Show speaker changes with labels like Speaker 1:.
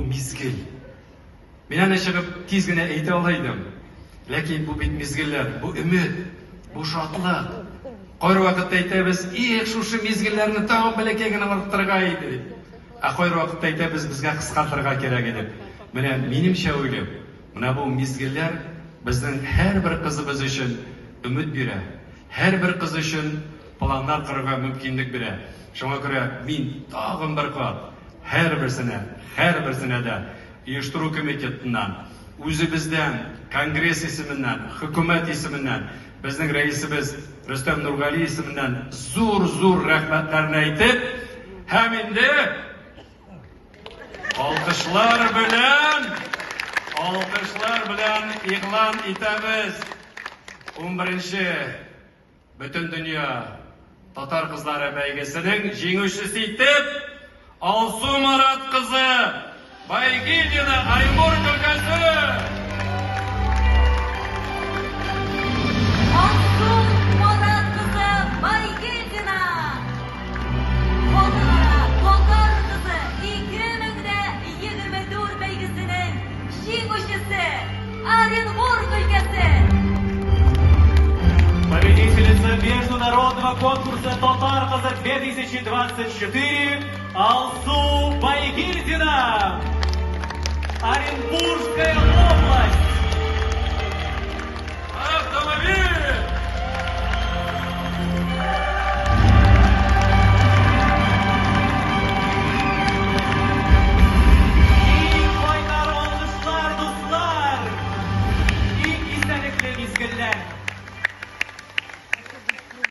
Speaker 1: мезгіл. Мен ана шығып тез генә әйтә алайдым. Ләкин бу бит мезгилләр, бу өмет, бу шатлык. Кайры вакытта әйтәбез, шушы мезгилләрне тагын бәләкәй генә арттырырга иде. Кайры вакытта әйтәбез, безгә кыскартырга кирәк иде. Менә минемчә уйлыйм, менә бу мезгилләр безнең һәрбер кызыбыз өчен өмет бирә. Һәрбер кыз өчен планнар корырга мөмкинлек бирә. Шуңа күрә мин тагын бер кат һәрберсенә дә оештыру комитетыннан, үзебездән, конгресс исеменнән, хөкүмәт исеменнән, безнең рәисебез Рөстәм Нургали исеменнән зур рәхмәтләрне әйтеп, һәм инде алкышлар белән игълан итәбез. 11-нче Бөтен дөнья татар кызлары бәйгесенең җиңүчесе итеп Алсу Марат кызы Байгильдина Оренбург өлкәсе.
Speaker 2: Алсу Марат кызы Байгильдина. Татар кызы 2024 бәйгесенең җиңүчесе Оренбург өлкәсе.
Speaker 3: Победительница международного конкурса «Татар кызы 2024» Алсу Байгильдина, Оренбургская область.